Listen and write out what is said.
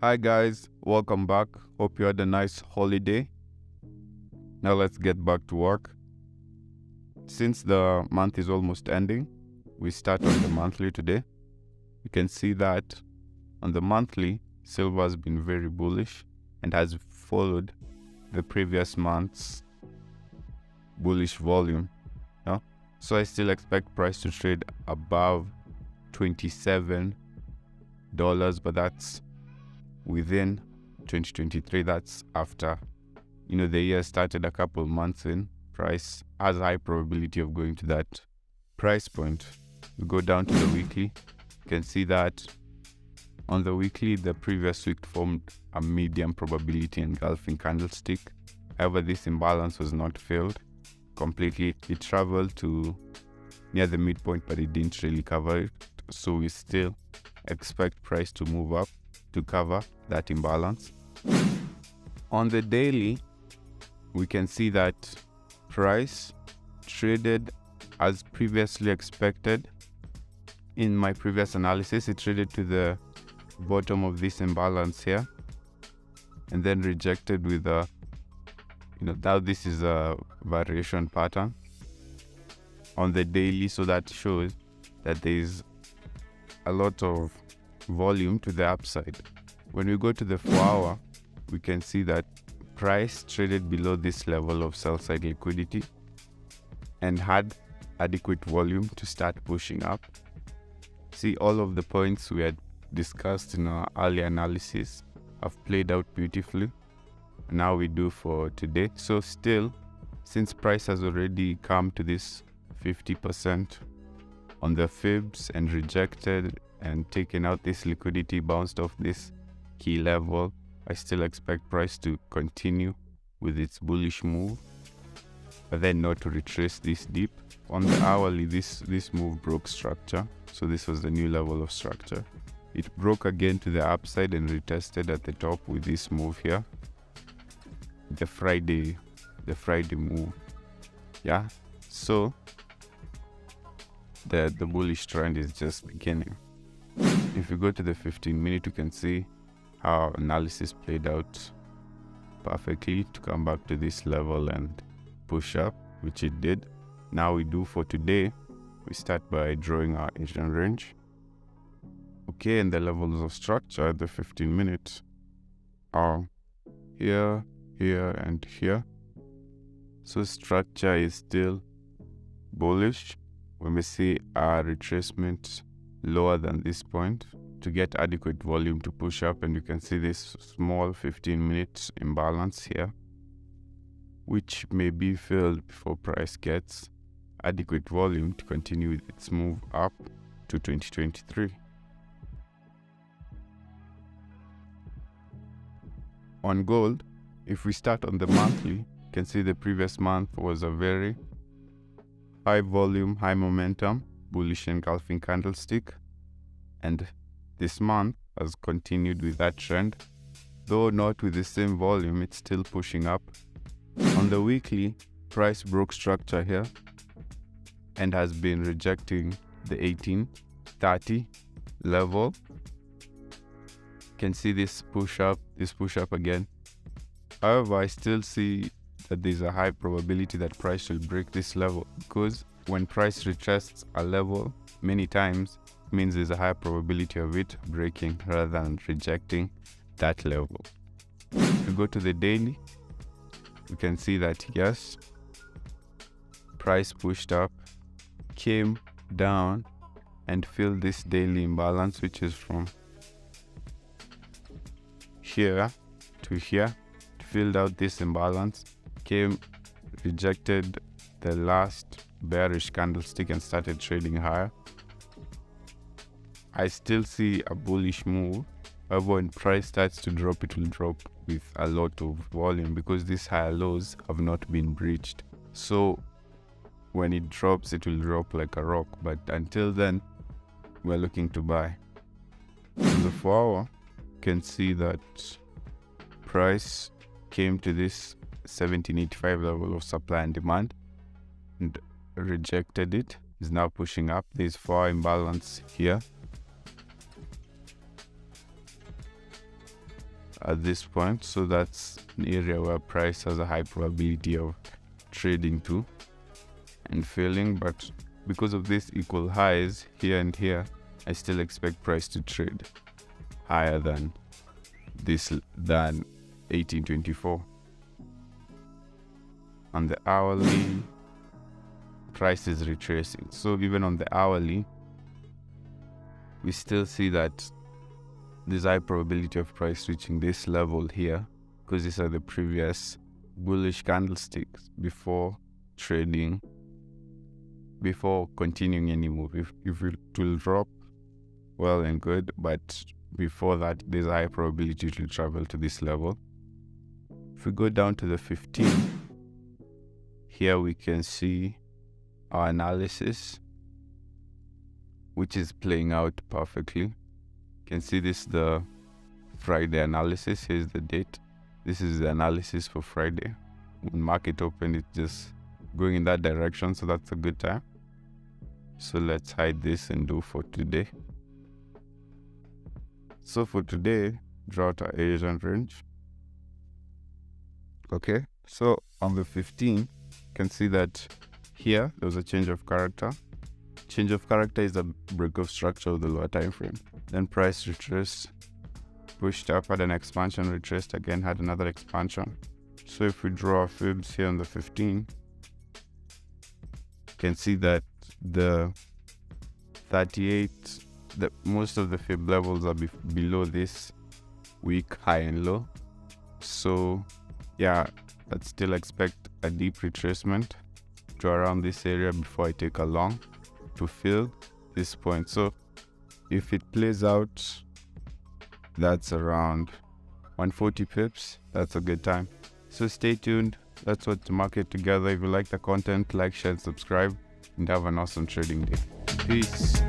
Hi guys, welcome back. Hope you had a nice holiday. Now let's get back to work. Since the month is almost ending, we start on the monthly today. You can see that on the monthly, silver has been very bullish and has followed the previous month's bullish volume. So I still expect price to trade above $27, but that's within 2023. That's after the year started a couple months in. Price has a high probability of going to that price point. We go down to the weekly. You can see that on the weekly, the previous week formed a medium probability engulfing candlestick. However, this imbalance was not filled completely. It traveled to near the midpoint, but it didn't really cover it. So we still expect price to move up to cover that imbalance. On the daily, we can see that price traded as previously expected. In my previous analysis, it traded to the bottom of this imbalance here and then rejected with a now this is a variation pattern on the daily, so that shows that there is a lot of volume to the upside. When we go to the 4-hour, we can see that price traded below this level of sell side liquidity and had adequate volume to start pushing up. See, all of the points we had discussed in our earlier analysis have played out beautifully. Now we do for today. So still, since price has already come to this 50% on the fibs and rejected and taken out this liquidity, bounced off this key level, I still expect price to continue with its bullish move, but then not to retrace this dip. On the hourly, this move broke structure, so this was the new level of structure. It broke again to the upside and retested at the top with this move here, the Friday move. So the bullish trend is just beginning. If you go to the 15-minute, you can see how analysis played out perfectly to come back to this level and push up, which it did. Now we do for today. We start by drawing our Asian range. Okay, and the levels of structure at the 15-minute are here, here, and here. So structure is still bullish. When we see our retracement lower than this point to get adequate volume to push up, and you can see this small 15-minute imbalance here, which may be filled before price gets adequate volume to continue with its move up to 2023. On gold, if we start on the monthly, you can see the previous month was a very high volume, high momentum, bullish engulfing candlestick, and this month has continued with that trend, though not with the same volume. It's still pushing up. On the weekly, price broke structure here and has been rejecting the 1830 level. You can see this push up again. However, I still see that there's a high probability that price will break this level, because when price retests a level many times, it means there's a high probability of it breaking rather than rejecting that level. If we go to the daily, we can see that yes, price pushed up, came down and filled this daily imbalance, which is from here to here. It filled out this imbalance, came, rejected the last bearish candlestick and started trading higher. I still see a bullish move. However, when price starts to drop, it will drop with a lot of volume because these higher lows have not been breached. So when it drops, it will drop like a rock. But until then, we're looking to buy. On the 4-hour, you can see that price came to this 1785 level of supply and demand and rejected it. Is now pushing up. There's 4 imbalance here. at this point, so that's an area where price has a high probability of trading to and failing. But because of this equal highs here and here, I still expect price to trade higher than 1824. On the hourly, price is retracing. So even on the hourly, we still see that there's high probability of price reaching this level here, because these are the previous bullish candlesticks before trading, before continuing any move. If it will drop, well and good, but before that, there's a high probability to travel to this level. If we go down to the 15, here we can see our analysis, which is playing out perfectly. You can see this, the Friday analysis. Here's the date. This is the analysis for Friday. When market opened, it's just going in that direction, so that's a good time. So let's hide this and do for today. So for today, draw out our Asian range. Okay, so on the 15th, you can see that here there was a change of character. Change of character is a break of structure of the lower time frame. Then price retraced, pushed up, had an expansion, retraced again, had another expansion. So if we draw our fibs here on the 15th, you can see that the 38, most of the fib levels are below this week high and low. So yeah, I'd still expect a deep retracement to around this area before I take a long to fill this point. So if it plays out, that's around 140 pips. That's a good time. So stay tuned. Let's watch the market together. If you like the content, like, share, and subscribe, and have an awesome trading day. Peace.